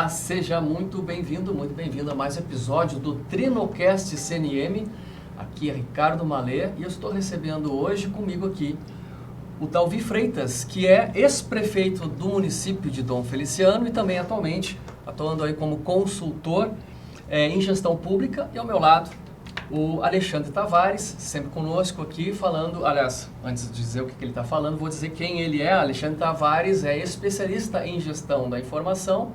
Olá, seja muito bem-vindo a mais um episódio do Trinocast CNM. Aqui é Ricardo Malê e eu estou recebendo hoje comigo aqui o Dalvi Freitas, que é ex-prefeito do município de Dom Feliciano e também atualmente atuando aí como consultor em gestão pública. E ao meu lado, o Alexandre Tavares, sempre conosco aqui falando, aliás, antes de dizer o que ele está falando, vou dizer quem ele é. Alexandre Tavares é especialista em gestão da informação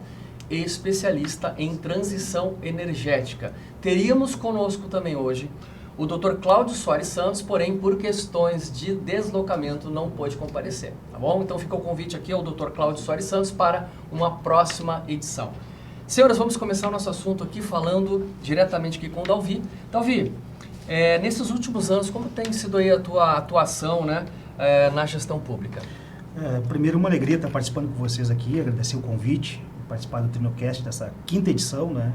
e especialista em transição energética. Teríamos conosco também hoje o Dr. Cláudio Soares Santos, porém por questões de deslocamento não pôde comparecer, tá bom? Então fica o convite aqui ao Dr. Cláudio Soares Santos para uma próxima edição. Senhoras, vamos começar o nosso assunto aqui falando diretamente aqui com o Dalvi. Dalvi, nesses últimos anos, como tem sido aí a tua atuação, né, na gestão pública? Primeiro, uma alegria estar participando com vocês aqui, agradecer o convite, participar do Trinocast dessa 5ª edição, né?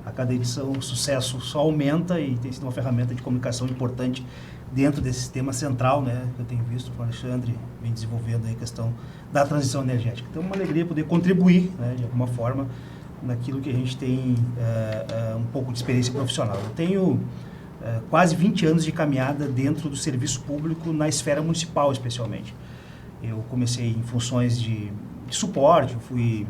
A cada edição o sucesso só aumenta e tem sido uma ferramenta de comunicação importante dentro desse sistema central, né? Que eu tenho visto que o Alexandre vem desenvolvendo aí a questão da transição energética. Então, é uma alegria poder contribuir, né, de alguma forma, naquilo que a gente tem um pouco de experiência profissional. Eu tenho quase 20 anos de caminhada dentro do serviço público na esfera municipal, especialmente. Eu comecei em funções de suporte, eu fui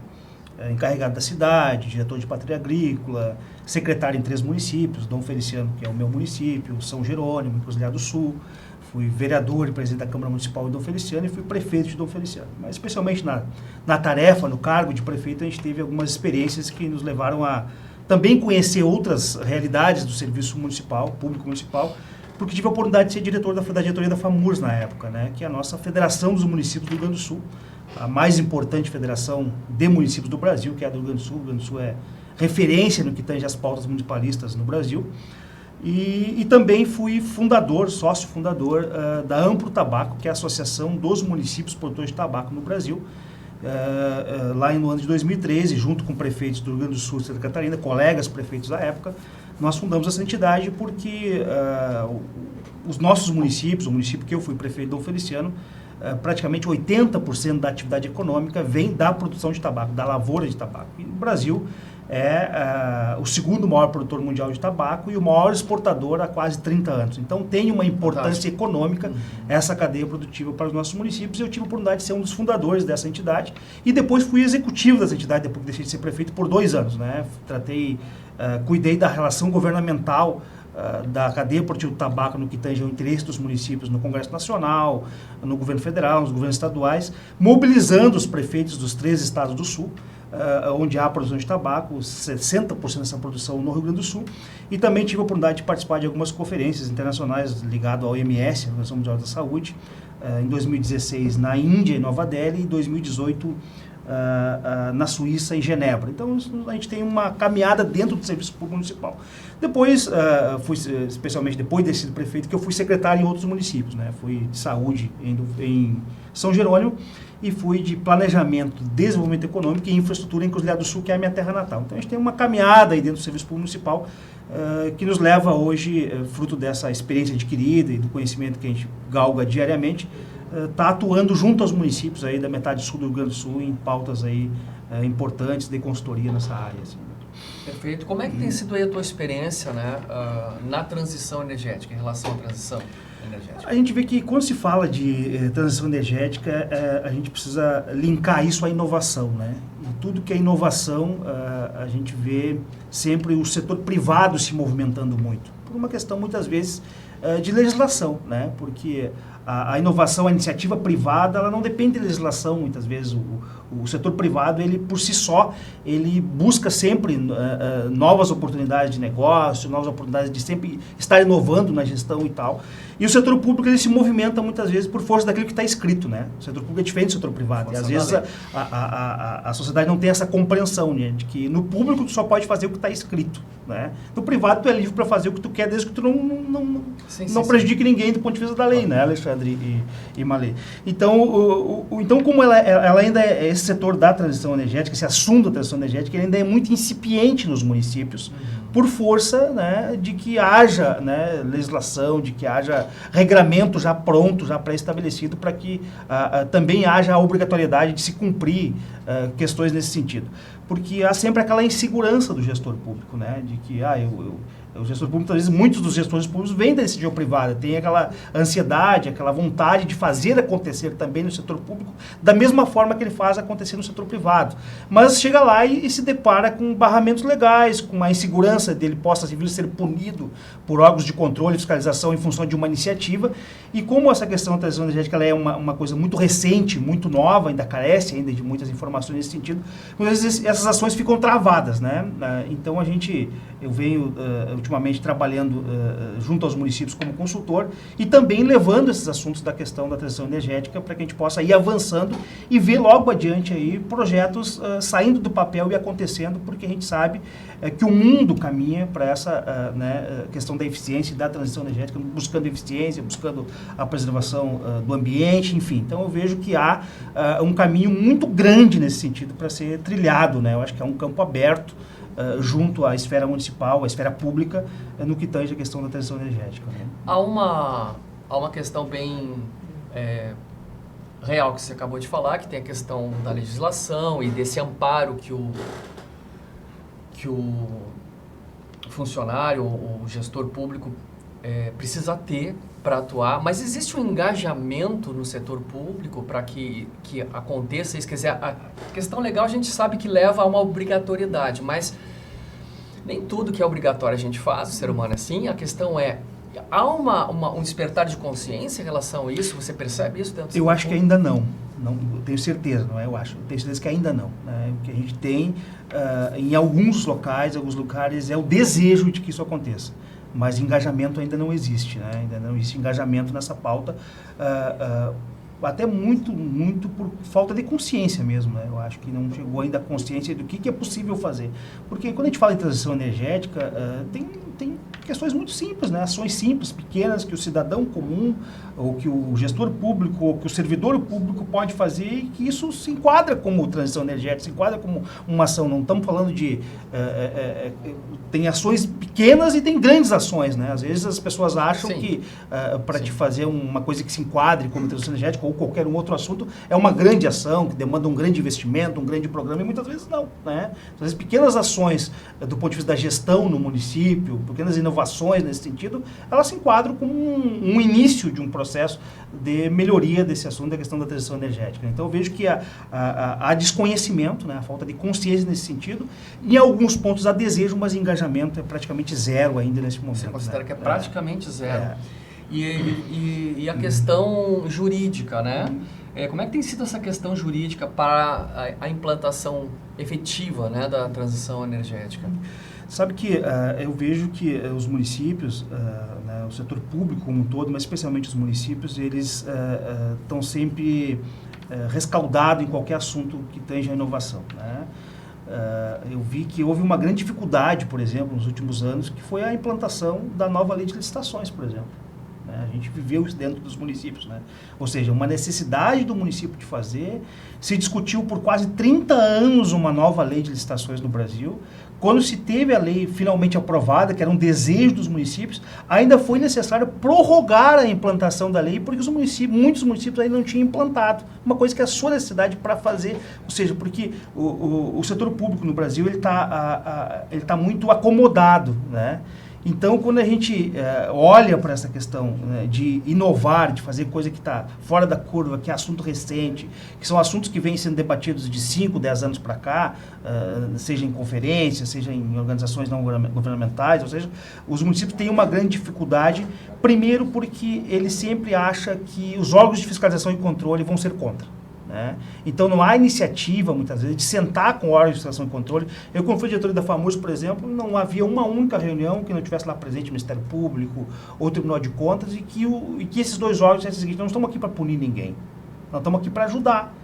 encarregado da cidade, diretor de patria agrícola, secretário em 3 municípios, Dom Feliciano, que é o meu município, São Jerônimo, Encruzilhada do Sul, fui vereador e presidente da Câmara Municipal de Dom Feliciano e fui prefeito de Dom Feliciano. Mas especialmente na tarefa, no cargo de prefeito, a gente teve algumas experiências que nos levaram a também conhecer outras realidades do serviço municipal, público municipal, porque tive a oportunidade de ser diretor da diretoria da FAMURS na época, né, que é a nossa Federação dos Municípios do Rio Grande do Sul, a mais importante federação de municípios do Brasil, que é a do Rio Grande do Sul. O Rio Grande do Sul é referência no que tange as pautas municipalistas no Brasil. E também fui sócio fundador da Ampro Tabaco, que é a Associação dos Municípios Produtores de Tabaco no Brasil, lá no ano de 2013, junto com prefeitos do Rio Grande do Sul e Santa Catarina, colegas prefeitos da época. Nós fundamos essa entidade porque os nossos municípios, o município que eu fui prefeito, Dom Feliciano, praticamente 80% da atividade econômica vem da produção de tabaco, da lavoura de tabaco. E o Brasil é o segundo maior produtor mundial de tabaco e o maior exportador há quase 30 anos. Então tem uma importância econômica essa cadeia produtiva para os nossos municípios. Eu tive a oportunidade de ser um dos fundadores dessa entidade e depois fui executivo dessa entidade, depois que deixei de ser prefeito, por 2 anos, né? Cuidei da relação governamental da cadeia produtiva do tabaco no que tange ao interesse dos municípios no Congresso Nacional, no governo federal, nos governos estaduais, mobilizando os prefeitos dos 3 estados do Sul, onde há produção de tabaco, 60% dessa produção no Rio Grande do Sul, e também tive a oportunidade de participar de algumas conferências internacionais ligadas ao OMS, a Organização Mundial da Saúde, em 2016 na Índia, em Nova Delhi, e em 2018 na Suíça, em Genebra. Então, a gente tem uma caminhada dentro do serviço público municipal. Depois, especialmente depois de ter sido prefeito, que eu fui secretário em outros municípios, né? Fui de saúde em São Jerônimo e fui de planejamento, desenvolvimento econômico e infraestrutura em Encruzilhada do Sul, que é a minha terra natal. Então, a gente tem uma caminhada aí dentro do serviço público municipal que nos leva hoje, fruto dessa experiência adquirida e do conhecimento que a gente galga diariamente, está atuando junto aos municípios aí da metade sul do Rio Grande do Sul em pautas aí importantes de consultoria nessa área. Assim. Perfeito. Como é que tem sido aí a tua experiência, né, na transição energética, em relação à transição energética? A gente vê que quando se fala de transição energética, a gente precisa linkar isso à inovação, né? E tudo que é inovação, a gente vê sempre o setor privado se movimentando muito, por uma questão muitas vezes de legislação, né? Porque a inovação, a iniciativa privada, ela não depende de legislação, muitas vezes. O setor privado, ele por si só, ele busca sempre novas oportunidades de negócio, novas oportunidades de sempre estar inovando na gestão e tal. E o setor público, ele se movimenta muitas vezes por força daquilo que está escrito, né? O setor público é diferente do setor privado. E às vezes a sociedade não tem essa compreensão, né? De que no público tu só pode fazer o que está escrito, né? No privado tu é livre para fazer o que tu quer, desde que tu não prejudique ninguém do ponto de vista da lei, né, Alexandre e Malê? Então, então como ela ainda é esse setor da transição energética, esse assunto da transição energética, ele ainda é muito incipiente nos municípios, por força, né, de que haja, né, legislação, de que haja regramento já pronto, já pré-estabelecido, para que também haja a obrigatoriedade de se cumprir questões nesse sentido. Porque há sempre aquela insegurança do gestor público, né, de que o gestor público, às vezes, muitos dos gestores públicos vêm da iniciativa privada, tem aquela ansiedade, aquela vontade de fazer acontecer também no setor público, da mesma forma que ele faz acontecer no setor privado. Mas chega lá e se depara com barramentos legais, com a insegurança dele possa vir ser punido por órgãos de controle e fiscalização em função de uma iniciativa. E como essa questão da transição energética ela é uma coisa muito recente, muito nova, ainda carece ainda de muitas informações nesse sentido, muitas vezes essas ações ficam travadas, né? Então eu venho ultimamente trabalhando junto aos municípios como consultor e também levando esses assuntos da questão da transição energética para que a gente possa ir avançando e ver logo adiante aí projetos saindo do papel e acontecendo, porque a gente sabe que o mundo caminha para essa questão da eficiência e da transição energética, buscando eficiência, buscando a preservação do ambiente, enfim. Então eu vejo que há um caminho muito grande nesse sentido para ser trilhado, né? Eu acho que é um campo aberto junto à esfera municipal, à esfera pública, no que tange a questão da transição energética. Né? Há uma questão bem real que você acabou de falar, que tem a questão da legislação e desse amparo que o funcionário, o gestor público precisa ter para atuar, mas existe um engajamento no setor público para que aconteça isso? Quer dizer, a questão legal a gente sabe que leva a uma obrigatoriedade, mas nem tudo que é obrigatório a gente faz, o ser humano é assim. A questão há um despertar de consciência em relação a isso? Você percebe isso dentro do Eu acho que ainda não. Não tenho certeza, não é? Eu tenho certeza que ainda não. Né? O que a gente tem em alguns lugares é o desejo de que isso aconteça. Mas engajamento ainda não existe, né? Ainda não existe engajamento nessa pauta, até muito por falta de consciência mesmo, né? Eu acho que não chegou ainda a consciência do que é possível fazer. Porque quando a gente fala em transição energética, tem questões muito simples, né? Ações simples, pequenas, que o cidadão comum, ou que o gestor público, ou que o servidor público pode fazer, e que isso se enquadra como transição energética, se enquadra como uma ação. Não estamos falando de... tem ações pequenas e tem grandes ações, né? Às vezes as pessoas acham que para te fazer uma coisa que se enquadre como transição energética ou qualquer outro assunto é uma grande ação, que demanda um grande investimento, um grande programa, e muitas vezes não, né? Às vezes pequenas ações do ponto de vista da gestão no município, pequenas inovações nesse sentido, elas se enquadram como um início de um processo de melhoria desse assunto da questão da transição energética. Então eu vejo que há desconhecimento, né? A falta de consciência nesse sentido, em alguns pontos há desejo, mas engajamento é praticamente zero ainda nesse momento. Você considera, né, que é praticamente zero. É. E a questão jurídica, né? Como é que tem sido essa questão jurídica para a implantação efetiva, né, da transição energética? Sabe que eu vejo que os municípios, né, o setor público como um todo, mas especialmente os municípios, eles estão sempre rescaldados em qualquer assunto que tenha inovação, né? Eu vi que houve uma grande dificuldade, por exemplo, nos últimos anos, que foi a implantação da nova lei de licitações, por exemplo. A gente viveu isso dentro dos municípios, né? Ou seja, uma necessidade do município de fazer. Se discutiu por quase 30 anos uma nova lei de licitações no Brasil. Quando se teve a lei finalmente aprovada, que era um desejo dos municípios, ainda foi necessário prorrogar a implantação da lei, porque muitos municípios ainda não tinham implantado. Uma coisa que é a sua necessidade para fazer. Ou seja, porque o setor público no Brasil ele tá muito acomodado, né? Então, quando a gente olha para essa questão, né, de inovar, de fazer coisa que está fora da curva, que é assunto recente, que são assuntos que vêm sendo debatidos de 5, 10 anos para cá, seja em conferências, seja em organizações não governamentais, ou seja, os municípios têm uma grande dificuldade, primeiro porque ele sempre acha que os órgãos de fiscalização e controle vão ser contra. Né? Então não há iniciativa, muitas vezes, de sentar com órgãos de fiscalização e controle. Eu, quando fui diretor da FAMURS, por exemplo, não havia uma única reunião que não tivesse lá presente o Ministério Público ou o Tribunal de Contas e que esses dois órgãos dissessem o seguinte: não estamos aqui para punir ninguém, nós estamos aqui para ajudar.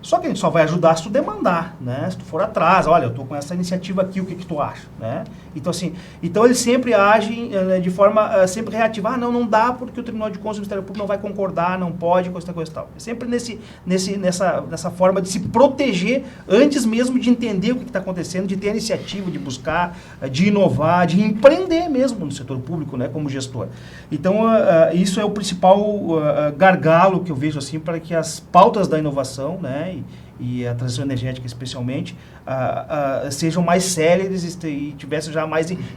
Só que a gente só vai ajudar se tu demandar, né? Se tu for atrás, olha, eu estou com essa iniciativa aqui, o que tu acha, né? Então, assim, eles sempre agem de forma sempre reativa. Não dá porque o Tribunal de Contas do Ministério Público não vai concordar, não pode, coisa e tal. É sempre nessa forma de se proteger antes mesmo de entender o que está acontecendo, de ter a iniciativa, de buscar, de inovar, de empreender mesmo no setor público, né, como gestor. Então, isso é o principal gargalo que eu vejo assim para que as pautas da inovação, né, e a transição energética especialmente, sejam mais céleres e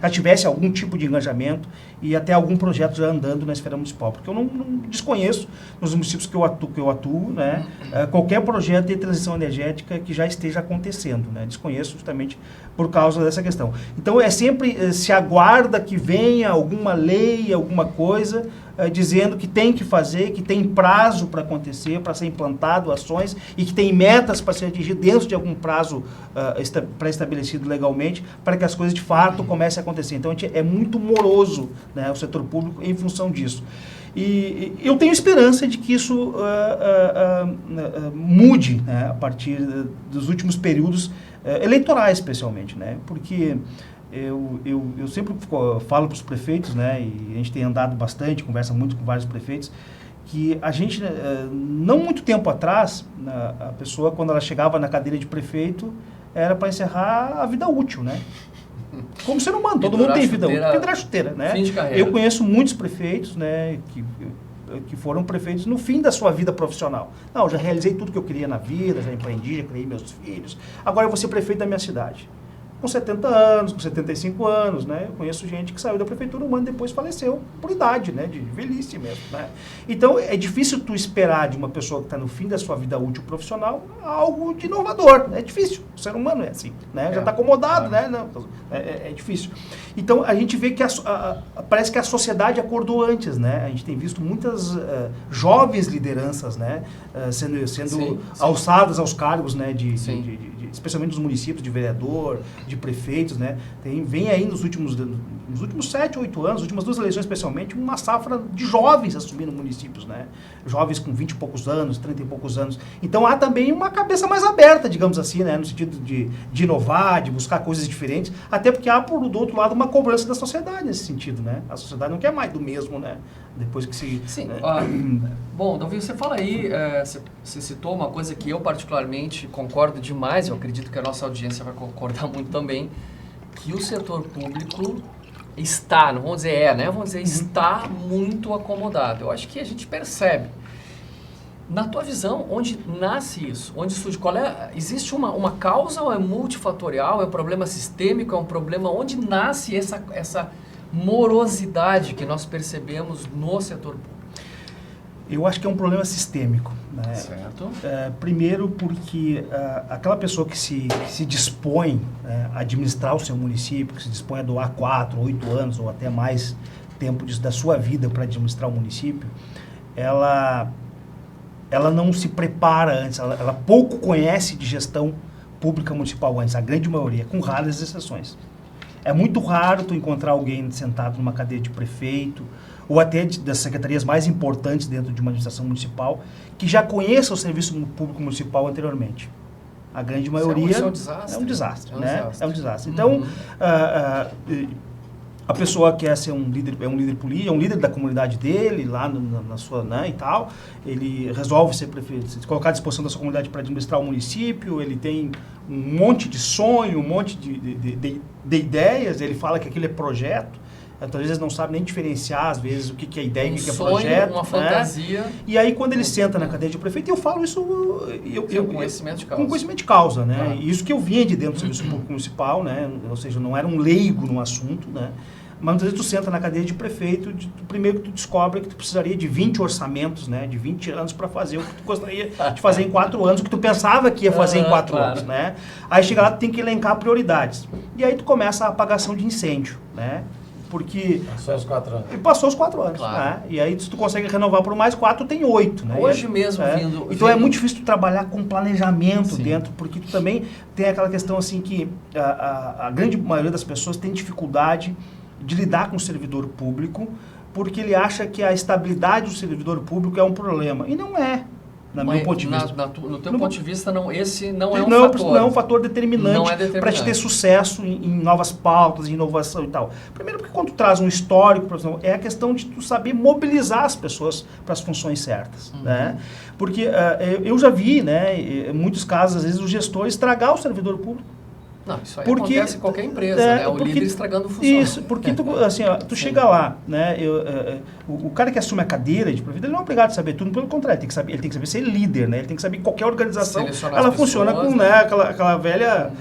já tivesse algum tipo de engajamento e até algum projeto já andando na esfera municipal. Porque eu não desconheço, nos municípios que eu atuo, né, qualquer projeto de transição energética que já esteja acontecendo, né, desconheço justamente por causa dessa questão. Então, sempre se aguarda que venha alguma lei, alguma coisa, dizendo que tem que fazer, que tem prazo para acontecer, para ser implantado ações e que tem metas para ser atingidas dentro de algum prazo pré-estabelecido legalmente, para que as coisas de fato comecem a acontecer. Então, é muito moroso, né, o setor público em função disso. E eu tenho esperança de que isso mude, né, a partir dos últimos períodos eleitorais, especialmente, né, porque eu sempre falo para os prefeitos, né, e a gente tem andado bastante, conversa muito com vários prefeitos, que a gente, não muito tempo atrás, a pessoa, quando ela chegava na cadeira de prefeito, era para encerrar a vida útil, né? Como ser humano, todo mundo tem vida útil. Pendurar a chuteira, né? Fim de carreira. Eu conheço muitos prefeitos, né, que foram prefeitos no fim da sua vida profissional. Não, já realizei tudo que eu queria na vida, já empreendi, já criei meus filhos. Agora eu vou ser prefeito da minha cidade. Com 70 anos, com 75 anos, né? Eu conheço gente que saiu da prefeitura um ano depois faleceu por idade, né? De velhice mesmo, né? Então, é difícil tu esperar de uma pessoa que está no fim da sua vida útil profissional algo de inovador, né? É difícil. O ser humano é assim, né? Já está acomodado, né? Não, é difícil. Então, a gente vê que parece que a sociedade acordou antes, né? A gente tem visto muitas jovens lideranças, né? Sendo sim. Alçadas aos cargos, né? Especialmente dos municípios, de vereador, de prefeitos, né? Vem aí nos últimos 7, 8 anos, nas últimas 2 eleições especialmente, uma safra de jovens assumindo municípios, né? Jovens com 20 e poucos anos, 30 e poucos anos. Então há também uma cabeça mais aberta, digamos assim, né? No sentido de inovar, de buscar coisas diferentes, até porque há, do outro lado, uma cobrança da sociedade nesse sentido, né? A sociedade não quer mais do mesmo, né? Depois que se... Sim. Bom, Davi, você fala aí, você citou uma coisa que eu particularmente concordo demais, eu acredito que a nossa audiência vai concordar muito também, que o setor público está, não vamos dizer né? Vamos dizer, está muito acomodado. Eu acho que a gente percebe. Na tua visão, onde nasce isso? Onde surge? Existe uma causa ou é multifatorial? É um problema sistêmico? É um problema... Onde nasce essa morosidade que nós percebemos no setor público? Eu acho que é um problema sistêmico, né? Certo. Primeiro porque aquela pessoa que se dispõe a administrar o seu município, que se dispõe a doar 4, 8 anos ou até mais tempo da sua vida para administrar o município, ela não se prepara antes, ela pouco conhece de gestão pública municipal antes, a grande maioria, com raras exceções. É muito raro tu encontrar alguém sentado numa cadeira de prefeito ou até das secretarias mais importantes dentro de uma administração municipal que já conheça o serviço público municipal anteriormente. A grande maioria... Isso é um desastre. É um desastre, né? É um desastre. Então, a pessoa quer ser um líder político, é um líder da comunidade dele, lá na sua, né, e tal, ele resolve se colocar à disposição da sua comunidade para administrar o município, ele tem um monte de sonho, um monte de ideias, ele fala que aquilo é projeto, às vezes não sabe nem diferenciar, às vezes, o que é ideia e o que é projeto. Uma fantasia. E aí, quando ele senta na cadeira de prefeito, eu falo isso... Com conhecimento de causa. Com conhecimento de causa, né? Claro. E isso que eu vinha de dentro do serviço público municipal, né? Ou seja, não era um leigo no assunto, né? Mas muitas vezes tu senta na cadeira de prefeito, primeiro que tu descobre que tu precisaria de 20 orçamentos, né? De 20 anos para fazer o que tu gostaria de fazer em 4 anos, o que tu pensava que ia fazer em 4 anos, né? Aí chega lá, tu tem que elencar prioridades. E aí tu começa a apagação de incêndio, né? Porque... Passou os 4 anos. Passou os 4 anos, claro. né? E aí se tu consegue renovar por mais 4, tem 8, né? Hoje mesmo vindo... Então é muito difícil tu trabalhar com planejamento Sim. dentro, porque tu também tem aquela questão assim que a grande maioria das pessoas tem dificuldade de lidar com o servidor público, porque ele acha que a estabilidade do servidor público é um problema. E não é. no meu ponto de vista. No teu ponto de vista, esse não é um fator. fator. Não é um fator determinante para te ter sucesso em novas pautas, em inovação e tal. Primeiro porque quando tu traz um histórico, por exemplo, é a questão de tu saber mobilizar as pessoas para as funções certas. Né? Porque eu já vi, né, em muitos casos, às vezes, o gestor estragar o servidor público. Não, isso aí acontece em qualquer empresa, né? O líder estragando o funcionário. Isso, porque tu chega lá, né? O cara que assume a cadeira de provedor, ele não é obrigado a saber tudo, pelo contrário, ele tem que saber ser líder, né? Ele tem que saber que qualquer organização, ela funciona com, né, aquela velha,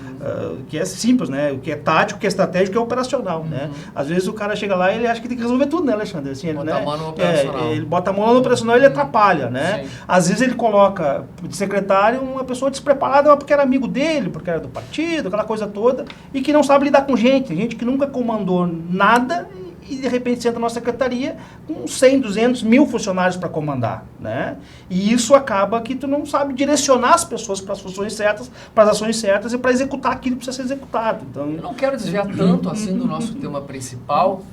que é simples, né? O que é tático, o que é estratégico, o que é operacional, né? Às vezes o cara chega lá e ele acha que tem que resolver tudo, né, Alexandre? Assim, bota a mão no operacional. Ele bota a mão no operacional e ele atrapalha, né? Sim. Às vezes ele coloca de secretário uma pessoa despreparada porque era amigo dele, porque era do partido, aquela coisa toda, e que não sabe lidar com gente que nunca comandou nada e de repente senta na secretaria com 100, 200, 1000 funcionários para comandar, né? E isso acaba que tu não sabe direcionar as pessoas para as funções certas, para as ações certas e para executar aquilo que precisa ser executado. Então, eu não quero desviar tanto assim do nosso tema principal,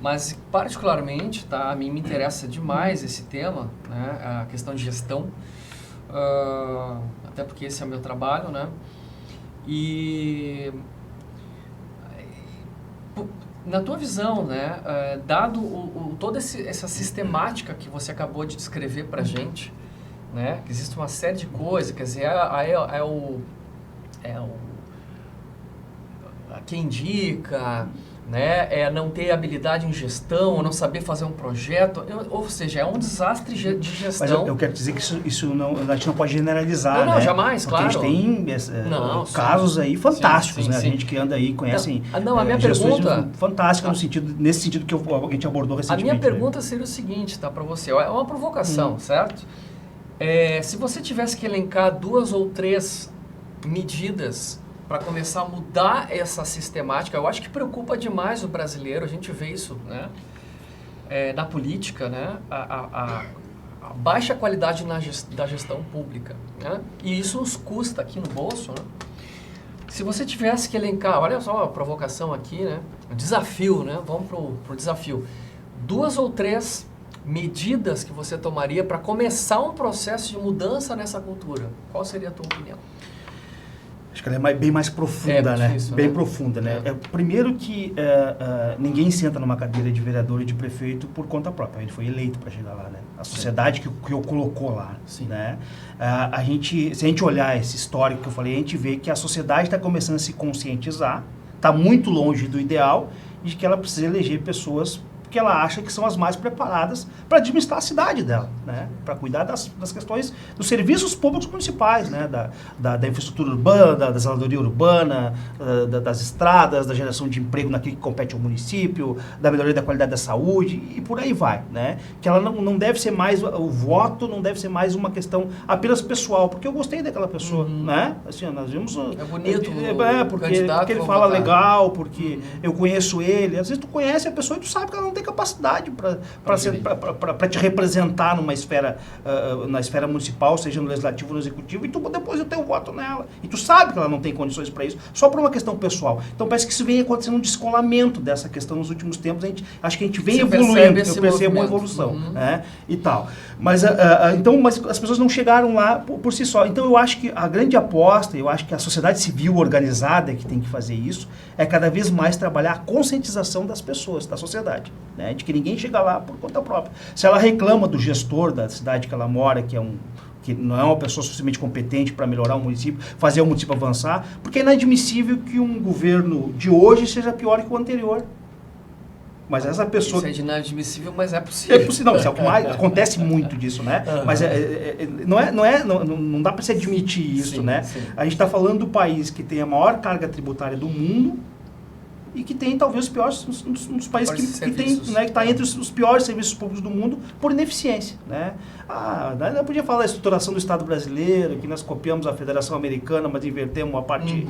mas particularmente, tá, a mim me interessa demais esse tema, né? A questão de gestão, até porque esse é o meu trabalho, né? E na tua visão, né, dado toda essa sistemática que você acabou de descrever para a gente, né, que existe uma série de coisas, quer dizer, quem indica, né, não ter habilidade em gestão, não saber fazer um projeto, ou seja, é um desastre de gestão. Mas eu quero dizer que isso não, a gente não pode generalizar, não, né? jamais, porque claro. a gente tem casos aí fantásticos, sim, né? sim. A gente que anda aí conhece a minha pergunta fantástica nesse sentido que a gente abordou recentemente. A minha pergunta seria o seguinte, tá, para você, é uma provocação, certo? Se você tivesse que elencar 2 ou 3 medidas para começar a mudar essa sistemática, eu acho que preocupa demais o brasileiro, a gente vê isso, né, na política, né, a baixa qualidade da gestão pública, né, e isso nos custa aqui no bolso, né. Se você tivesse que elencar, olha só a provocação aqui, né, o desafio, né, vamos pro desafio, 2 ou 3 medidas que você tomaria para começar um processo de mudança nessa cultura, qual seria a tua opinião? Acho que ela é bem mais profunda, né? Isso, bem né? profunda, né? Primeiro que ninguém senta numa cadeira de vereador e de prefeito por conta própria. Ele foi eleito para chegar lá, né? A sociedade que o colocou lá, né? Se a gente olhar esse histórico que eu falei, a gente vê que a sociedade está começando a se conscientizar, está muito longe do ideal, de que ela precisa eleger pessoas que ela acha que são as mais preparadas para administrar a cidade dela, né? Para cuidar das questões dos serviços públicos municipais, né? Da infraestrutura urbana, da zeladoria urbana, das estradas, da geração de emprego naquilo que compete ao município, da melhoria da qualidade da saúde e por aí vai, né? Que ela não deve ser mais, o voto não deve ser mais uma questão apenas pessoal, porque eu gostei daquela pessoa, né? Assim, nós vimos... É bonito porque ele fala legal, porque eu conheço ele. Às vezes tu conhece a pessoa e tu sabe que ela não tem capacidade para te representar numa esfera, na esfera municipal, seja no legislativo ou no executivo, e tu depois eu tenho voto nela. E tu sabe que ela não tem condições para isso, só por uma questão pessoal. Então parece que isso vem acontecendo um descolamento dessa questão nos últimos tempos. Acho que a gente vem evoluindo, eu percebo uma evolução, né, e tal. Mas as pessoas não chegaram lá por si só. Então eu acho que a grande aposta, eu acho que a sociedade civil organizada que tem que fazer isso, é cada vez mais trabalhar a conscientização das pessoas, da sociedade, né, de que ninguém chega lá por conta própria. Se ela reclama do gestor da cidade que ela mora, que não é uma pessoa suficientemente competente para melhorar o município, fazer o município avançar, porque é inadmissível que um governo de hoje seja pior que o anterior. Mas essa pessoa... Isso é inadmissível, mas é possível. É possível, não, isso é o que mais acontece muito disso, né? Mas não dá para se admitir isso, sim, né? Sim. A gente está falando do país que tem a maior carga tributária do mundo e que tem talvez os piores, um dos países que tem, né, que está entre os piores serviços públicos do mundo por ineficiência, né? Eu podia falar da estruturação do Estado brasileiro, que nós copiamos a Federação Americana, mas invertemos a parte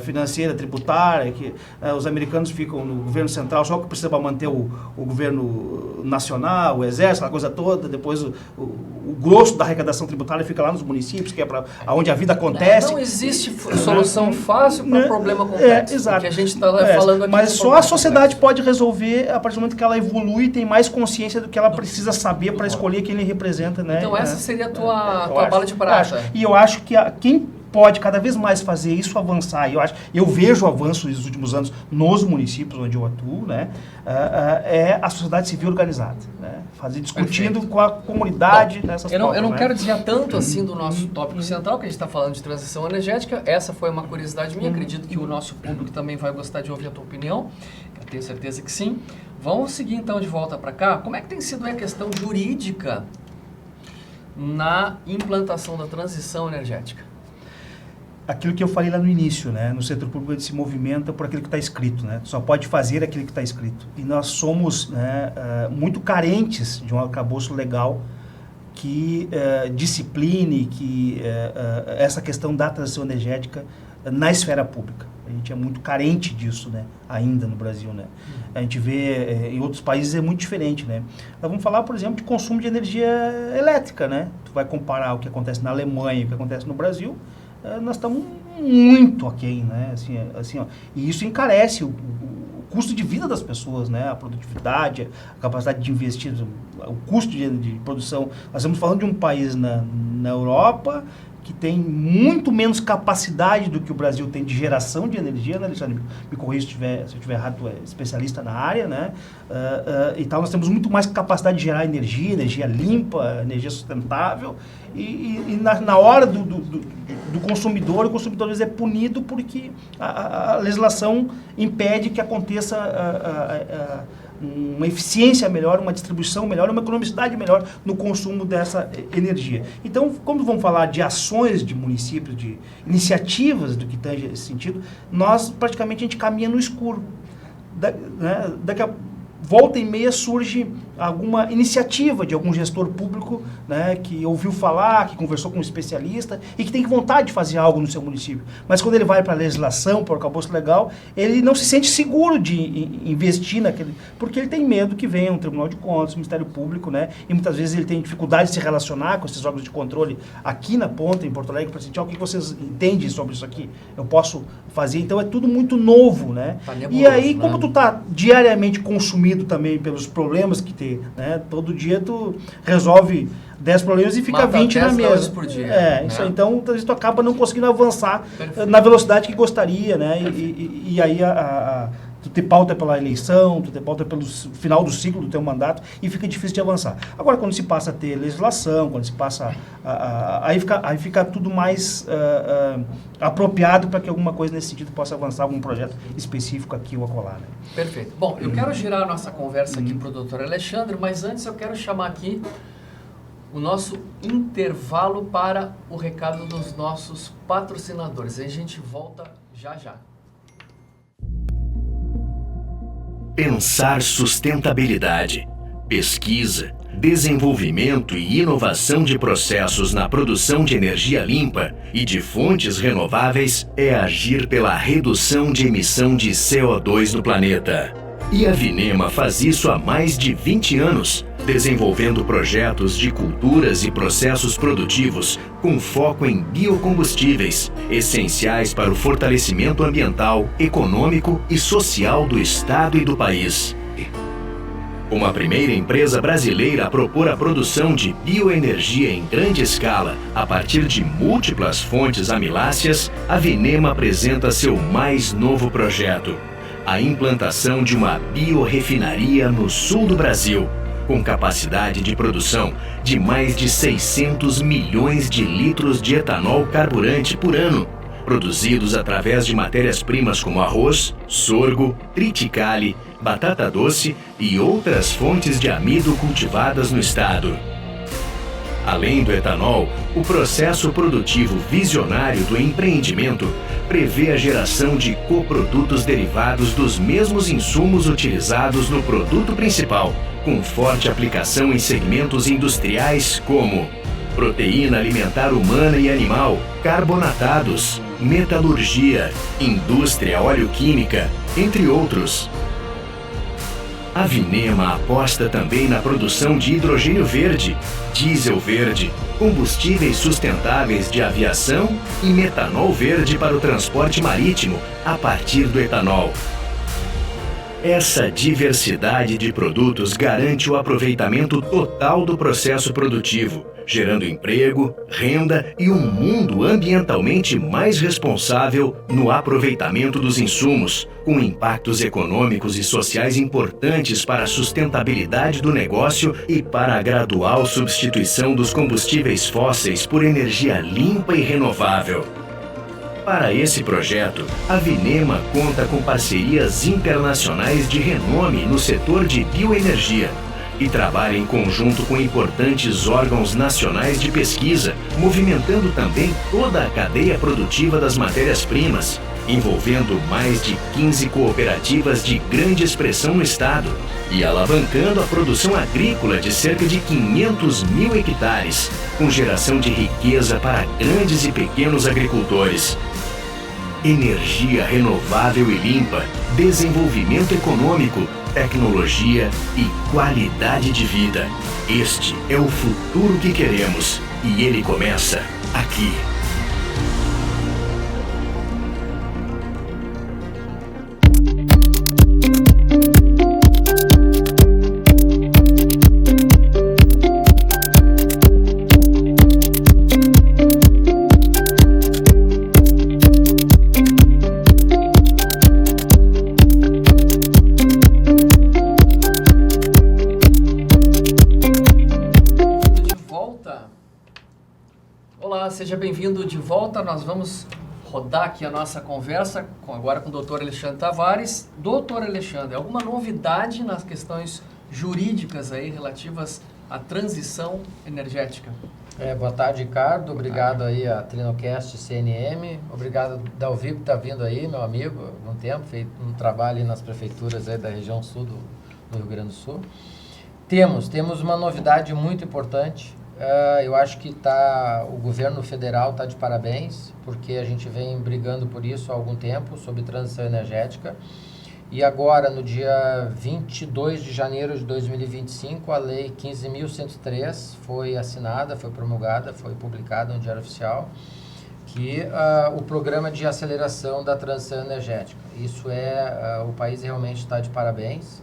financeira, tributária, que os americanos ficam no governo central só que precisa para manter o governo nacional, o exército, aquela coisa toda, depois o grosso da arrecadação tributária fica lá nos municípios, que é para onde a vida acontece. Não existe solução fácil para um problema complexo. Exato. Que a gente está falando aqui Mas com só a problemas sociedade complexos. pode resolver a partir do momento que ela evolui e tem mais consciência do que ela precisa saber para voto. escolher quem ele representa, né? Então essa seria a tua Eu bala de prata. E eu acho que quem pode cada vez mais fazer isso avançar, eu vejo avanço nos últimos anos nos municípios onde eu atuo, né? É a sociedade civil organizada, né? Discutindo Perfeito. com a comunidade nessas Eu não pautas, né? quero desviar tanto assim do nosso tópico central, que a gente está falando de transição energética. Essa foi uma curiosidade minha, acredito que o nosso público também vai gostar de ouvir a tua opinião. Eu tenho certeza que sim. Vamos seguir então de volta para cá. Como é que tem sido a questão jurídica na implantação da transição energética? Aquilo que eu falei lá no início, né? No setor público ele se movimenta por aquilo que está escrito, né? Só pode fazer aquilo que está escrito. E nós somos, né, muito carentes de um arcabouço legal que discipline que essa questão da transição energética na esfera pública. A gente é muito carente disso, né? Ainda no Brasil, né? A gente vê em outros países é muito diferente, né? Nós vamos falar, por exemplo, de consumo de energia elétrica, né? Tu vai comparar o que acontece na Alemanha e o que acontece no Brasil, nós estamos muito aquém, né? Assim, ó, e isso encarece o custo de vida das pessoas, né? A produtividade, a capacidade de investir, o custo de produção. Nós estamos falando de um país na Europa que tem muito menos capacidade do que o Brasil tem de geração de energia, né, Alexandre? Me corrija se eu estiver errado, tu é especialista na área, né? E tal, nós temos muito mais capacidade de gerar energia limpa, energia sustentável, e na hora do consumidor, o consumidor às vezes é punido porque a legislação impede que aconteça uma eficiência melhor, uma distribuição melhor, uma economicidade melhor no consumo dessa energia. Então, quando vamos falar de ações de municípios, de iniciativas do que tange esse sentido, nós praticamente a gente caminha no escuro. Daqui a volta e meia surge alguma iniciativa de algum gestor público, né, que ouviu falar, que conversou com um especialista e que tem vontade de fazer algo no seu município. Mas quando ele vai para a legislação, para o arcabouço legal, ele não se sente seguro de investir naquele, porque ele tem medo que venha um Tribunal de Contas, um Ministério Público, né, e muitas vezes ele tem dificuldade de se relacionar com esses órgãos de controle aqui na ponta, em Porto Alegre, para sentir o que vocês entendem sobre isso aqui, eu posso fazer. Então é tudo muito novo, né? Tá nebuloso, e aí, né? como tu tá diariamente consumido também pelos problemas que tem, né? Todo dia tu resolve 10 problemas e fica Mata 20 na 10 mesa. dólares por dia, né? Isso aí. Então, às vezes tu acaba não conseguindo avançar Perfeito. na velocidade que gostaria, né? E aí tu te pauta pela eleição, tu te pauta pelo final do ciclo do teu mandato e fica difícil de avançar. Agora, quando se passa a ter legislação, quando se passa aí fica tudo mais apropriado para que alguma coisa nesse sentido possa avançar, algum projeto específico aqui ou acolá, né? Perfeito. Bom, eu quero girar a nossa conversa aqui para o doutor Alexandre, mas antes eu quero chamar aqui o nosso intervalo para o recado dos nossos patrocinadores. Aí a gente volta já já. Pensar sustentabilidade, pesquisa, desenvolvimento e inovação de processos na produção de energia limpa e de fontes renováveis é agir pela redução de emissão de CO2 no planeta. E a Vinema faz isso há mais de 20 anos, desenvolvendo projetos de culturas e processos produtivos com foco em biocombustíveis, essenciais para o fortalecimento ambiental, econômico e social do Estado e do país. Como a primeira empresa brasileira a propor a produção de bioenergia em grande escala a partir de múltiplas fontes amiláceas, a Vinema apresenta seu mais novo projeto: a implantação de uma biorefinaria no sul do Brasil, com capacidade de produção de mais de 600 milhões de litros de etanol carburante por ano, produzidos através de matérias-primas como arroz, sorgo, triticale, batata doce e outras fontes de amido cultivadas no estado. Além do etanol, o processo produtivo visionário do empreendimento prevê a geração de coprodutos derivados dos mesmos insumos utilizados no produto principal, com forte aplicação em segmentos industriais como proteína alimentar humana e animal, carbonatados, metalurgia, indústria oleoquímica, entre outros. A Vinema aposta também na produção de hidrogênio verde, diesel verde, combustíveis sustentáveis de aviação e metanol verde para o transporte marítimo a partir do etanol. Essa diversidade de produtos garante o aproveitamento total do processo produtivo, gerando emprego, renda e um mundo ambientalmente mais responsável no aproveitamento dos insumos, com impactos econômicos e sociais importantes para a sustentabilidade do negócio e para a gradual substituição dos combustíveis fósseis por energia limpa e renovável. Para esse projeto, a Vinema conta com parcerias internacionais de renome no setor de bioenergia e trabalha em conjunto com importantes órgãos nacionais de pesquisa, movimentando também toda a cadeia produtiva das matérias-primas, envolvendo mais de 15 cooperativas de grande expressão no estado e alavancando a produção agrícola de cerca de 500 mil hectares, com geração de riqueza para grandes e pequenos agricultores. Energia renovável e limpa, desenvolvimento econômico, tecnologia e qualidade de vida. Este é o futuro que queremos e ele começa aqui. Seja bem-vindo de volta. Nós vamos rodar aqui a nossa conversa agora com o Dr. Alexandre Tavares. Dr. Alexandre, alguma novidade nas questões jurídicas aí relativas à transição energética? Boa tarde, Ricardo. Obrigado aí a Trinocast CNM. Obrigado, Dalvi, por estar vindo aí, meu amigo, há algum tempo, feito um trabalho aí nas prefeituras aí da região sul do Rio Grande do Sul. Temos uma novidade muito importante. Eu acho que o governo federal está de parabéns, porque a gente vem brigando por isso há algum tempo, sobre transição energética. E agora, no dia 22 de janeiro de 2025, a Lei 15.103 foi assinada, foi promulgada, foi publicada no Diário Oficial, que o programa de aceleração da transição energética. Isso o país realmente está de parabéns.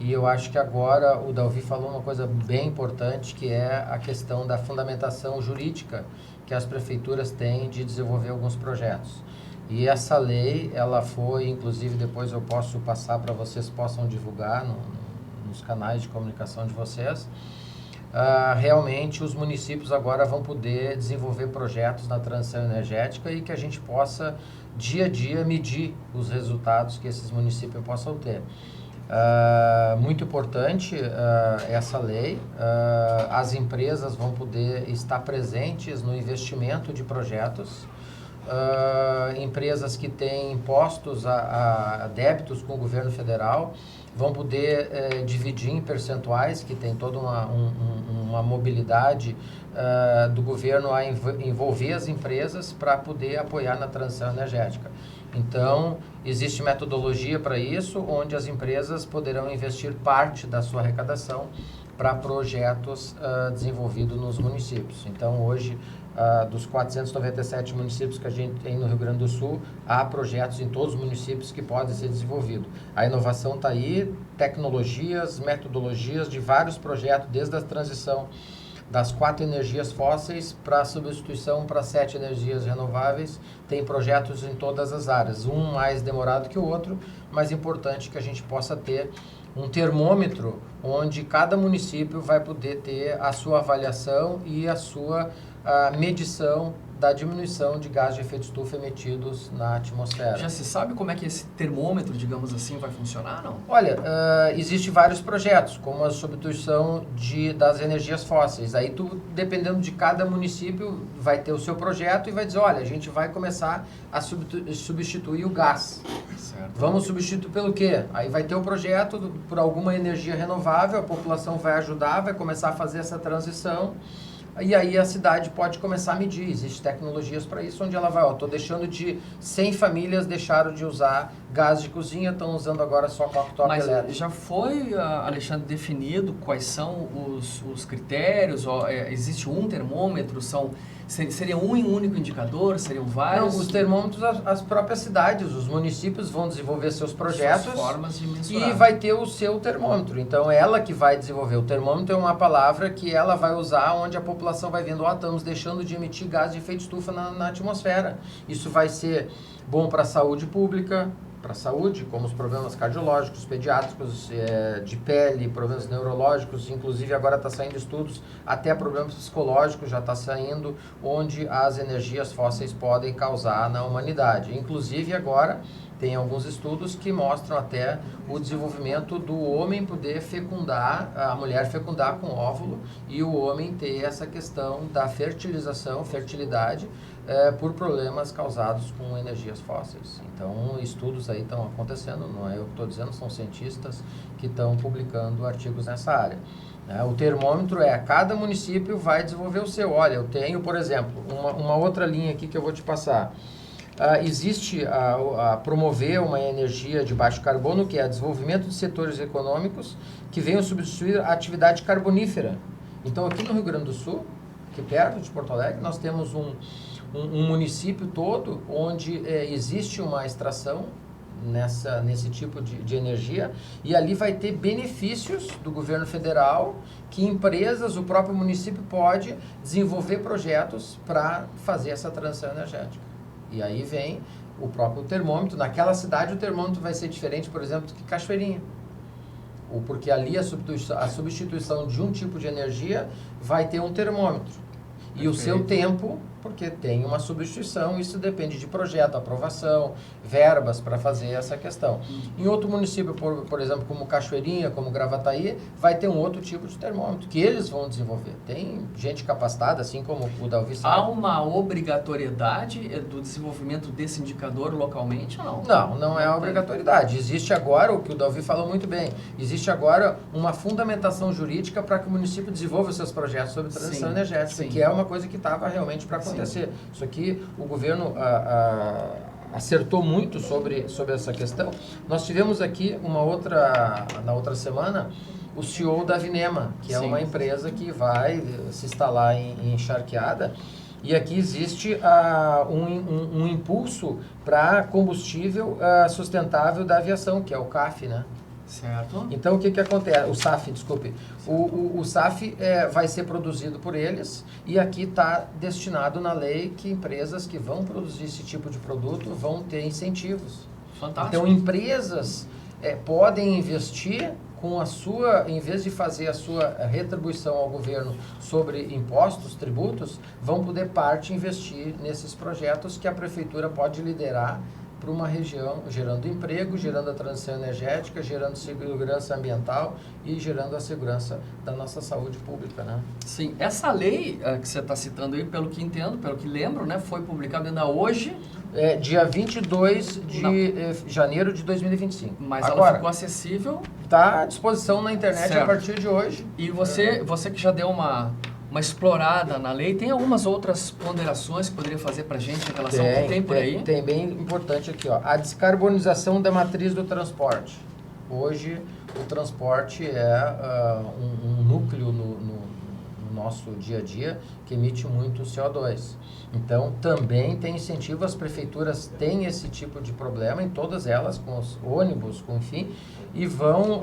E eu acho que agora o Dalvi falou uma coisa bem importante, que é a questão da fundamentação jurídica que as prefeituras têm de desenvolver alguns projetos. E essa lei, ela foi, inclusive, depois eu posso passar para vocês, possam divulgar nos canais de comunicação de vocês. Realmente os municípios agora vão poder desenvolver projetos na transição energética e que a gente possa, dia a dia, medir os resultados que esses municípios possam ter. Muito importante essa lei. As empresas vão poder estar presentes no investimento de projetos. Empresas que têm impostos a débitos com o governo federal vão poder dividir em percentuais, que tem toda uma mobilidade do governo a envolver as empresas para poder apoiar na transição energética. Então, existe metodologia para isso, onde as empresas poderão investir parte da sua arrecadação para projetos desenvolvidos nos municípios. Então, hoje, dos 497 municípios que a gente tem no Rio Grande do Sul, há projetos em todos os municípios que podem ser desenvolvidos. A inovação está aí, tecnologias, metodologias de vários projetos, desde a transição das 4 energias fósseis para a substituição para 7 energias renováveis. Tem projetos em todas as áreas, um mais demorado que o outro, mas importante que a gente possa ter um termômetro onde cada município vai poder ter a sua avaliação e a sua medição da diminuição de gás de efeito estufa emitidos na atmosfera. Já se sabe como é que esse termômetro, digamos assim, vai funcionar, não? Olha, existem vários projetos, como a substituição das energias fósseis. Aí dependendo de cada município, vai ter o seu projeto e vai dizer, olha, a gente vai começar a substituir o gás. Certo. Vamos substituir pelo quê? Aí vai ter o projeto por alguma energia renovável, a população vai ajudar, vai começar a fazer essa transição. E aí a cidade pode começar a medir, existem tecnologias para isso, onde ela vai, estou deixando de 100 famílias deixaram de usar gás de cozinha, estão usando agora só cooktop Mas elétrico. já foi, Alexandre, definido quais são os critérios? Existe um termômetro? Seria um único indicador? Seriam vários? Não, os termômetros, as próprias cidades, os municípios vão desenvolver seus projetos. Suas formas de mensurar. E vai ter o seu termômetro. Então, ela que vai desenvolver. O termômetro é uma palavra que ela vai usar onde a população vai vendo, estamos deixando de emitir gás de efeito estufa na atmosfera. Isso vai ser bom para a saúde pública, para a saúde, como os problemas cardiológicos, pediátricos, de pele, problemas neurológicos, inclusive agora está saindo estudos, até problemas psicológicos já está saindo, onde as energias fósseis podem causar na humanidade. Inclusive agora tem alguns estudos que mostram até o desenvolvimento do homem poder fecundar, a mulher fecundar com óvulo e o homem ter essa questão da fertilização, fertilidade, por problemas causados com energias fósseis. Então, estudos aí estão acontecendo, não é eu que estou dizendo, são cientistas que estão publicando artigos nessa área. O termômetro cada município vai desenvolver o seu. Olha, eu tenho, por exemplo, uma outra linha aqui que eu vou te passar. Existe a promover uma energia de baixo carbono, que é o desenvolvimento de setores econômicos que venham substituir a atividade carbonífera. Então, aqui no Rio Grande do Sul, aqui perto de Porto Alegre, nós temos um município todo onde existe uma extração nesse tipo de energia, e ali vai ter benefícios do governo federal, que empresas, o próprio município pode desenvolver projetos para fazer essa transição energética. E aí vem o próprio termômetro. Naquela cidade o termômetro vai ser diferente, por exemplo, do que Cachoeirinha. Porque ali a substituição de um tipo de energia vai ter um termômetro. E o seu tempo, porque tem uma substituição, isso depende de projeto, aprovação, verbas para fazer essa questão. Em outro município, por exemplo, como Cachoeirinha, como Gravataí, vai ter um outro tipo de termômetro, que eles vão desenvolver. Tem gente capacitada, assim como o Dalvi sabe. Há uma obrigatoriedade do desenvolvimento desse indicador localmente ou não? Não, não é a obrigatoriedade. Existe agora, o que o Dalvi falou muito bem, existe agora uma fundamentação jurídica para que o município desenvolva os seus projetos sobre transição energética, que é uma coisa que estava realmente para acontecer. Isso aqui, o governo acertou muito sobre essa questão. Nós tivemos aqui na outra semana, o CEO da Vinema, que é uma empresa que vai se instalar em Charqueada, e aqui existe um impulso para combustível sustentável da aviação, que é o CAF, né? Certo. Então, o que acontece? O SAF, desculpe. O SAF vai ser produzido por eles, e aqui está destinado na lei que empresas que vão produzir esse tipo de produto vão ter incentivos. Fantástico. Então, empresas podem investir com em vez de fazer a sua retribuição ao governo sobre impostos, tributos, vão poder investir nesses projetos que a prefeitura pode liderar para uma região, gerando emprego, gerando a transição energética, gerando segurança ambiental e gerando a segurança da nossa saúde pública, né? Sim, essa lei que você está citando aí, pelo que entendo, pelo que lembro, né, foi publicada ainda hoje. Dia 22 de janeiro de 2025. Mas agora, ela ficou acessível. Está à disposição na internet a partir de hoje. E você que já deu uma explorada na lei, tem algumas outras ponderações que poderia fazer para a gente em relação ao que tem por aí? Tem bem importante aqui, a descarbonização da matriz do transporte. Hoje, o transporte é um núcleo no nosso dia a dia que emite muito CO2. Então, também tem incentivo, as prefeituras têm esse tipo de problema em todas elas, com os ônibus, enfim, e vão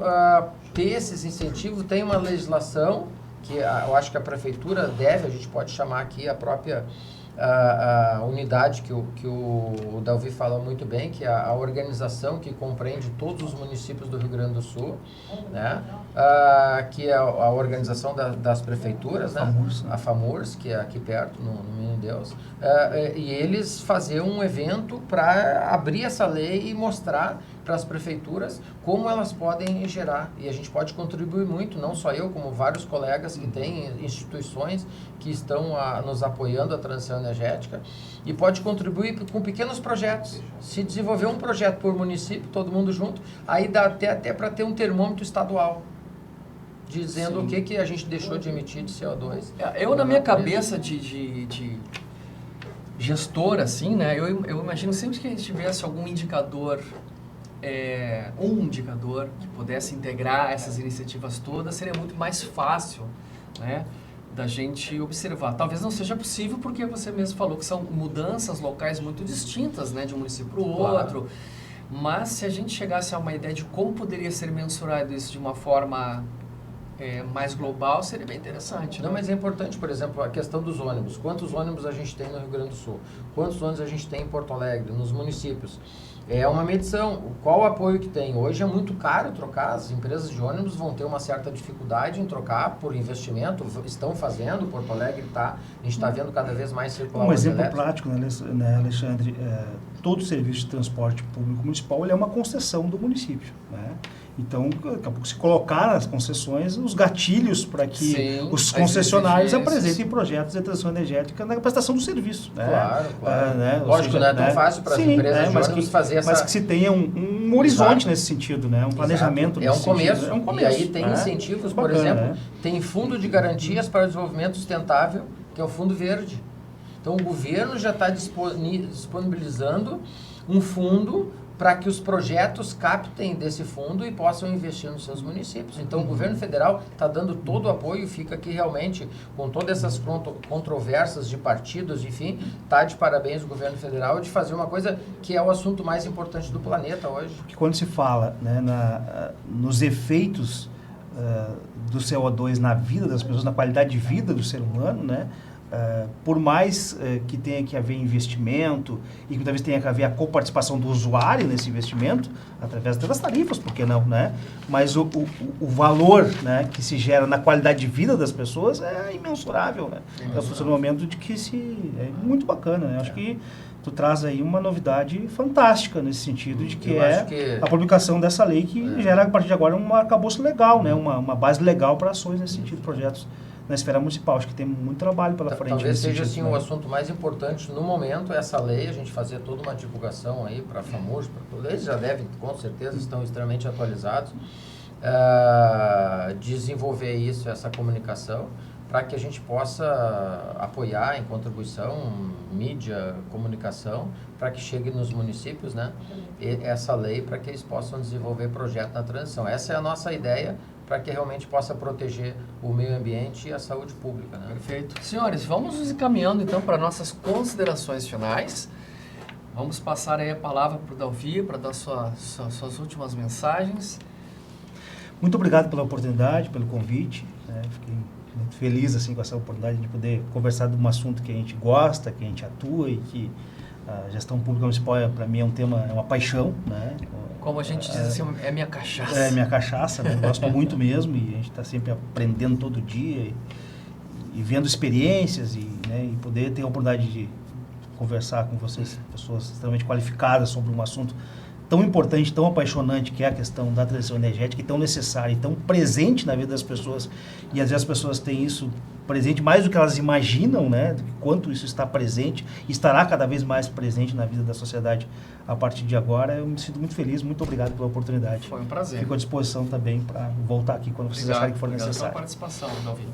ter esses incentivos. Tem uma legislação que eu acho que a prefeitura a gente pode chamar aqui a própria a unidade que o Dalvi fala muito bem, que é a organização que compreende todos os municípios do Rio Grande do Sul, né? Que é a organização das prefeituras, né? A FAMURS, que é aqui perto, no Menino Deus, e eles fazer um evento para abrir essa lei e mostrar para as prefeituras como elas podem gerar, e a gente pode contribuir muito, não só eu, como vários colegas que têm instituições que estão nos apoiando a transição energética, e pode contribuir com pequenos projetos. Se desenvolver um projeto por município, todo mundo junto, aí dá até para ter um termômetro estadual, dizendo o que a gente deixou de emitir de CO2. Eu, na minha cabeça de gestor, assim, né, eu imagino sempre que a gente tivesse algum indicador um indicador que pudesse integrar essas iniciativas todas, seria muito mais fácil, né, da gente observar. Talvez não seja possível porque você mesmo falou que são mudanças locais muito distintas, né, de um município para o outro, mas se a gente chegasse a uma ideia de como poderia ser mensurado isso de uma forma mais global, seria bem interessante. Não, né? mas é importante, por exemplo, a questão dos ônibus. Quantos ônibus a gente tem no Rio Grande do Sul? Quantos ônibus a gente tem em Porto Alegre, nos municípios? É uma medição. Qual o apoio que tem? Hoje é muito caro trocar. As empresas de ônibus vão ter uma certa dificuldade em trocar por investimento. Estão fazendo. Porto Alegre a gente está vendo cada vez mais circular. Um exemplo prático, né, Alexandre? Todo serviço de transporte público municipal ele é uma concessão do município, né? Então, daqui a pouco, se colocar nas concessões os gatilhos para que os concessionários apresentem projetos de transição energética na prestação do serviço. Né? Claro. Né? Lógico, não é tão fácil para as empresas de ônibus fazer essa... Mas que se tenha um horizonte nesse sentido, né? Um planejamento nesse sentido. É um começo. E aí tem incentivos, por exemplo, tem Fundo de Garantias para o Desenvolvimento Sustentável, que é o Fundo Verde. Então, o governo já está disponibilizando um fundo para que os projetos captem desse fundo e possam investir nos seus municípios. Então, o governo federal está dando todo o apoio, fica aqui realmente, com todas essas controvérsias de partidos, enfim, está de parabéns o governo federal de fazer uma coisa que é o assunto mais importante do planeta hoje. Porque quando se fala, né, nos efeitos do CO2 na vida das pessoas, na qualidade de vida do ser humano, né? Por mais que tenha que haver investimento e que talvez tenha que haver a coparticipação do usuário nesse investimento, através das tarifas, por que não, né? Mas o valor, né, que se gera na qualidade de vida das pessoas é imensurável, né? É o funcionamento de que é muito bacana, né? Acho que tu traz aí uma novidade fantástica nesse sentido, de que a publicação dessa lei que gera, a partir de agora, um arcabouço legal, né? Uma base legal para ações nesse sentido, projetos na esfera municipal. Acho que tem muito trabalho pela frente. Talvez seja assim o assunto mais importante no momento, essa lei, a gente fazer toda uma divulgação aí para a FAMURS, para todos eles já devem, com certeza, estão extremamente atualizados, desenvolver isso, essa comunicação, para que a gente possa apoiar em contribuição, mídia, comunicação, para que chegue nos municípios, né, essa lei, para que eles possam desenvolver projeto na transição. Essa é a nossa ideia, para que realmente possa proteger o meio ambiente e a saúde pública. Né? Perfeito. Senhores, vamos nos encaminhando então para nossas considerações finais. Vamos passar aí a palavra para o Dalvi, para dar suas últimas mensagens. Muito obrigado pela oportunidade, pelo convite. Fiquei muito feliz assim, com essa oportunidade de poder conversar de um assunto que a gente gosta, que a gente atua e que a gestão pública municipal, para mim, é uma paixão, né? Como a gente diz assim, é minha cachaça. É minha cachaça, né? Gosto muito mesmo e a gente está sempre aprendendo todo dia e vendo experiências né, e poder ter a oportunidade de conversar com vocês, pessoas extremamente qualificadas sobre um assunto tão importante, tão apaixonante, que é a questão da transição energética, e tão necessária, e tão presente na vida das pessoas, e às vezes as pessoas têm isso presente mais do que elas imaginam, né, do que quanto isso está presente, e estará cada vez mais presente na vida da sociedade a partir de agora. Eu me sinto muito feliz, muito obrigado pela oportunidade. Foi um prazer. Fico à disposição também para voltar aqui quando vocês acharem que for necessário. Obrigado pela participação, Dalvi.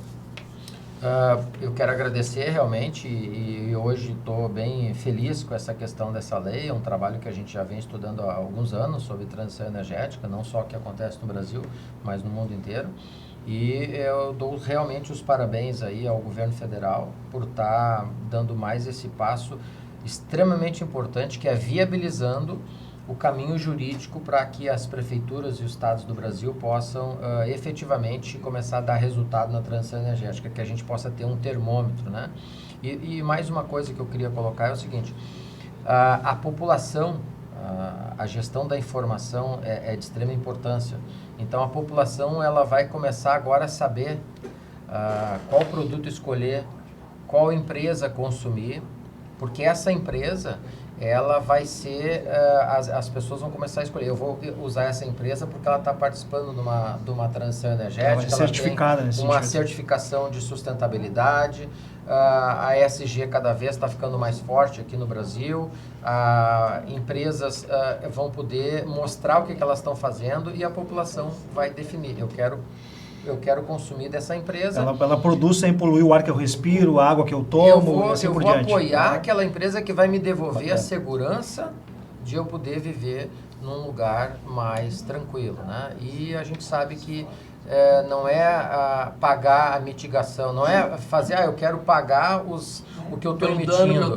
Eu quero agradecer realmente e hoje estou bem feliz com essa questão dessa lei. É um trabalho que a gente já vem estudando há alguns anos sobre transição energética, não só o que acontece no Brasil, mas no mundo inteiro. E eu dou realmente os parabéns aí ao governo federal por estar dando mais esse passo extremamente importante, que é viabilizando o caminho jurídico para que as prefeituras e os estados do Brasil possam efetivamente começar a dar resultado na transição energética, que a gente possa ter um termômetro, né? E mais uma coisa que eu queria colocar é o seguinte, a população, a gestão da informação é de extrema importância. Então, a população ela vai começar agora a saber qual produto escolher, qual empresa consumir, porque essa empresa ela vai ser, as pessoas vão começar a escolher, eu vou usar essa empresa porque ela está participando de uma transição energética, ela tem uma certificação de sustentabilidade, a ESG cada vez está ficando mais forte aqui no Brasil, empresas vão poder mostrar o que elas estão fazendo e a população vai definir, eu quero consumir dessa empresa. Ela produz sem poluir o ar que eu respiro, a água que eu tomo, eu vou diante. Apoiar aquela empresa que vai me devolver a segurança de eu poder viver num lugar mais tranquilo, né? E a gente sabe que não é pagar a mitigação, não é fazer, eu quero pagar o que eu estou emitindo.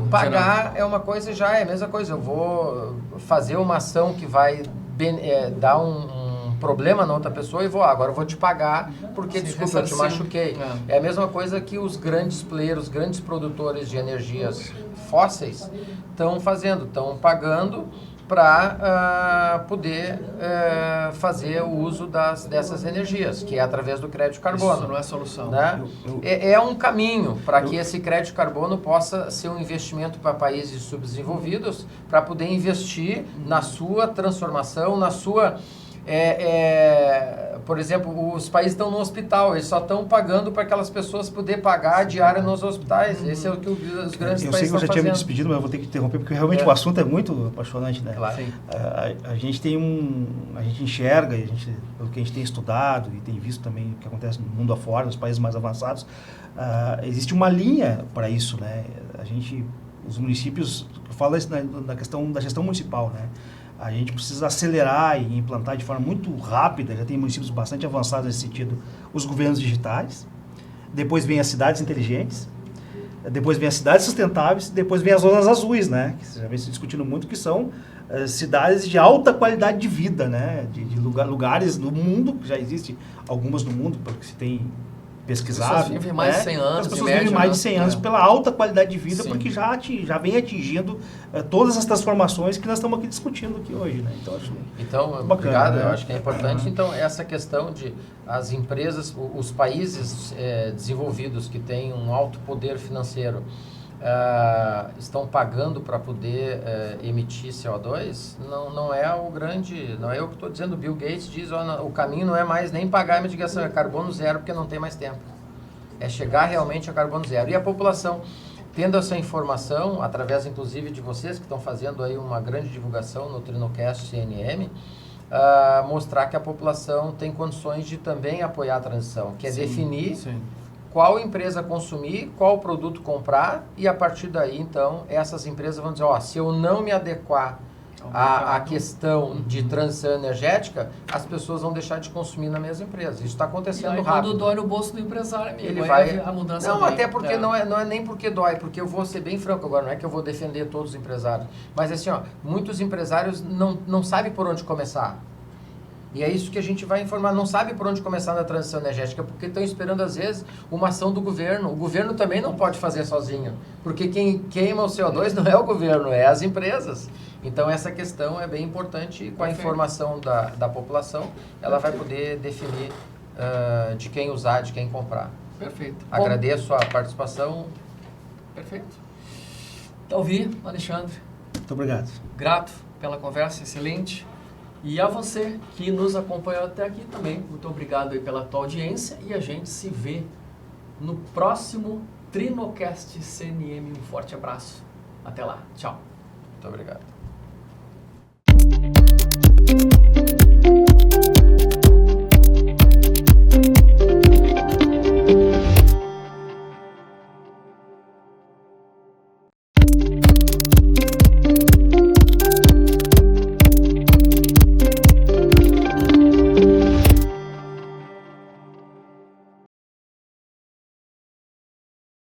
Pagar é uma coisa, já é a mesma coisa. Eu vou fazer uma ação que vai dar um problema na outra pessoa e agora eu vou te pagar porque, desculpa, eu te machuquei. É a mesma coisa que os grandes players, os grandes produtores de energias fósseis estão fazendo, estão pagando para poder fazer o uso dessas energias, que é através do crédito de carbono. Isso não é solução. Né? É um caminho para que esse crédito de carbono possa ser um investimento para países subdesenvolvidos, para poder investir na sua transformação, na sua... por exemplo, os países estão no hospital, eles só estão pagando para aquelas pessoas poderem pagar a diária nos hospitais. Esse é o que os grandes países estão fazendo. Eu sei que você tinha me despedido, mas eu vou ter que interromper, porque realmente o assunto é muito apaixonante, né? Claro. A gente a gente enxerga, pelo que a gente tem estudado e tem visto também o que acontece no mundo afora, nos países mais avançados, existe uma linha para isso, né? Os municípios, eu falo isso na questão da gestão municipal, né? A gente precisa acelerar e implantar de forma muito rápida, já tem municípios bastante avançados nesse sentido, os governos digitais, depois vem as cidades inteligentes, depois vem as cidades sustentáveis, depois vem as zonas azuis, né? Que você já vem se discutindo muito, que são cidades de alta qualidade de vida, né? De lugares no mundo, que já existe algumas no mundo, porque se tem pesquisado. As pessoas vivem mais de 100 anos. As pessoas vivem mais de 100 anos pela alta qualidade de vida, Sim. porque já vem atingindo todas as transformações que nós estamos aqui discutindo aqui hoje, né? Então, bacana, obrigado, né? eu acho que é importante. Então, essa questão de as empresas, os países desenvolvidos que têm um alto poder financeiro estão pagando para poder emitir CO2, não é o grande, não é eu que estou dizendo, Bill Gates diz, o caminho não é mais nem pagar a mitigação, é carbono zero, porque não tem mais tempo. É chegar realmente a carbono zero. E a população, tendo essa informação, através inclusive de vocês que estão fazendo aí uma grande divulgação no Trinocast CNM, mostrar que a população tem condições de também apoiar a transição, que é definir qual empresa consumir, qual produto comprar, e a partir daí, então, essas empresas vão dizer, se eu não me adequar à questão de transição energética, as pessoas vão deixar de consumir na mesma empresa. Isso está acontecendo rápido. Quando dói no bolso do empresário, amigo, ele vai a mudança não, vem. até porque não é nem porque dói, porque eu vou ser bem franco agora, não é que eu vou defender todos os empresários, mas assim, muitos empresários não sabem por onde começar. E é isso que a gente vai informar. Não sabe por onde começar na transição energética, porque estão esperando, às vezes, uma ação do governo. O governo também não pode fazer sozinho, porque quem queima o CO2 não é o governo, é as empresas. Então, essa questão é bem importante. Com a informação da população, ela vai poder definir de quem usar, de quem comprar. Perfeito. Agradeço a participação. Perfeito. Talvi, Alexandre. Muito obrigado. Grato pela conversa, excelente. E a você que nos acompanhou até aqui também, muito obrigado aí pela tua audiência e a gente se vê no próximo Trinocast CNM. Um forte abraço. Até lá. Tchau. Muito obrigado.